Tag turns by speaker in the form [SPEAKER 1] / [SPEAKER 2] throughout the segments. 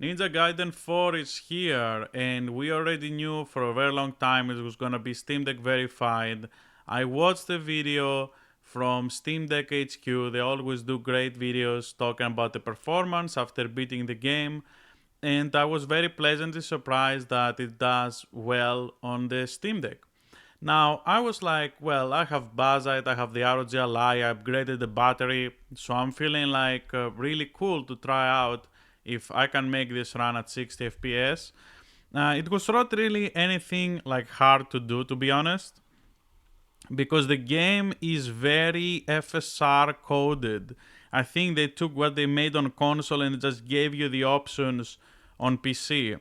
[SPEAKER 1] Ninja Gaiden 4 is here, and we already knew for a very long time it was gonna be Steam Deck verified. I watched the video from Steam Deck HQ. They always do great videos talking about the performance after beating the game, and I was very pleasantly surprised that it does well on the Steam Deck. Now, I was like, well, I have Bazzite, I have the ROG Ally, I upgraded the battery, so I'm feeling like really cool to try out if I can make this run at 60 FPS. It was not really anything like hard to do, to be honest, because the game is very FSR coded. I think they took what they made on console and just gave you the options on PC,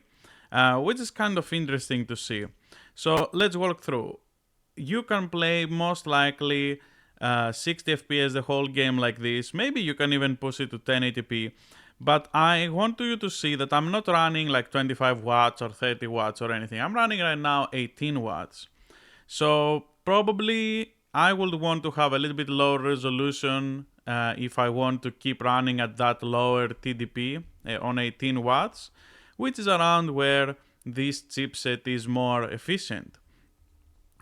[SPEAKER 1] which is kind of interesting to see. So let's walk through. You can play most likely 60 FPS the whole game like this. Maybe you can even push it to 1080p. But I want you to see that I'm not running like 25 watts or 30 watts or anything. I'm running right now 18 watts. So probably I would want to have a little bit lower resolution if I want to keep running at that lower TDP on 18 watts, which is around where this chipset is more efficient.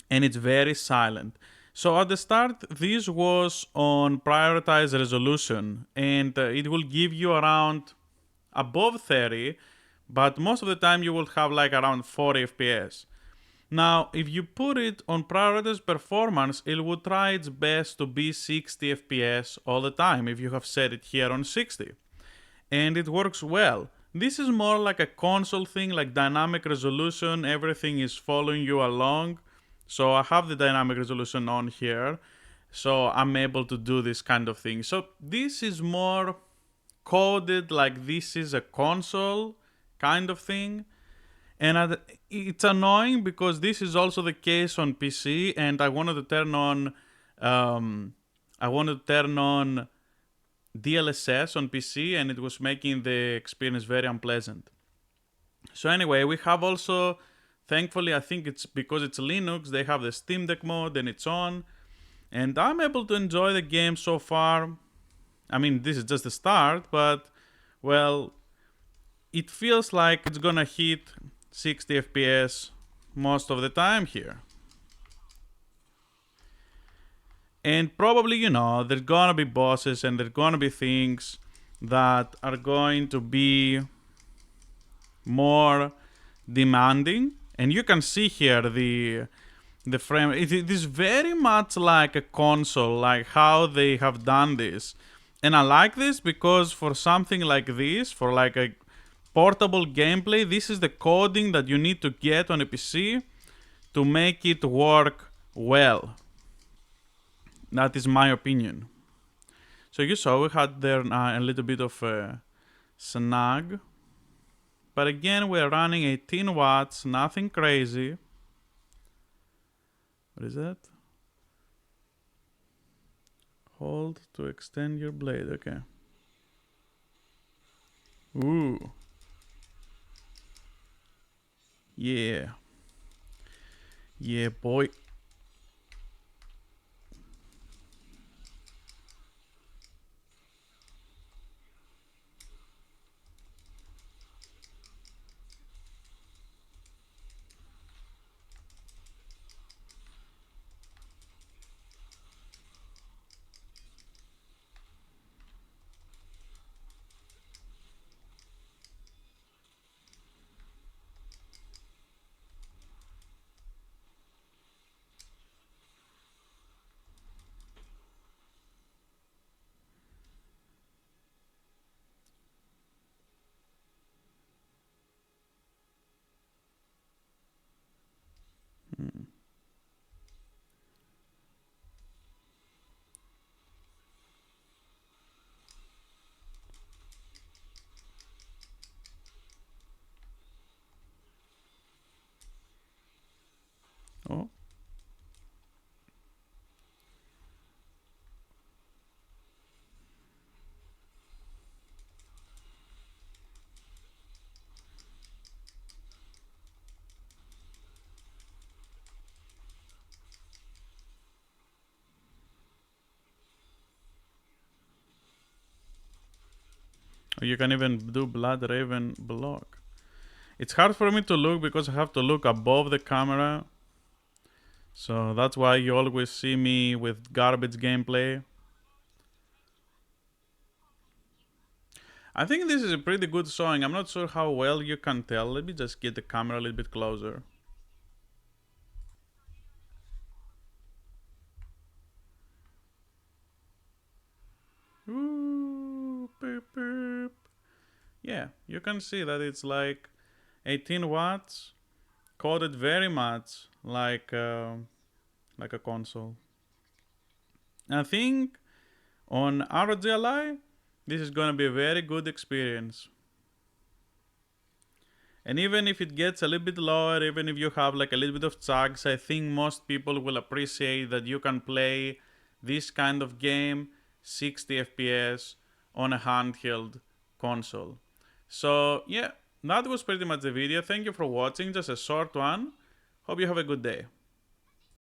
[SPEAKER 1] And it's very silent. So at the start, this was on prioritized resolution, and it will give you around above 30, but most of the time you will have like around 40 FPS. Now, if you put it on prioritized performance, it will try its best to be 60 FPS all the time if you have set it here on 60. And it works well. This is more like a console thing, like dynamic resolution, everything is following you along. So I have the dynamic resolution on here, so I'm able to do this kind of thing. So this is more coded like this is a console kind of thing. And it's annoying because this is also the case on PC, and I wanted to turn on DLSS on PC, and it was making the experience very unpleasant. So anyway, we have also, thankfully, I think it's because it's Linux, they have the Steam Deck mode and it's on. And I'm able to enjoy the game so far. I mean, this is just the start, but, well, it feels like it's gonna hit 60 FPS most of the time here. And probably, there's gonna be bosses and there's gonna be things that are going to be more demanding. And you can see here the frame. It is very much like a console, like how they have done this. And I like this because for something like this, for like a portable gameplay, this is the coding that you need to get on a PC to make it work well. That is my opinion. So you saw we had there a little bit of a snag. But again, we're running 18 watts, nothing crazy. What is that? Hold to extend your blade, okay. Ooh. Yeah. Yeah, boy. Or you can even do Blood Raven block. It's hard for me to look because I have to look above the camera. So that's why you always see me with garbage gameplay. I think this is a pretty good showing. I'm not sure how well you can tell. Let me just get the camera a little bit closer. Ooh, beep, beep. Yeah, you can see that it's like 18 watts, coded very much like a console. I think on ROG Ally, this is gonna be a very good experience. And even if it gets a little bit lower, even if you have like a little bit of chugs, I think most people will appreciate that you can play this kind of game 60 FPS on a handheld console. So yeah, that was pretty much the video. Thank you for watching, just a short one. Hope you have a good day.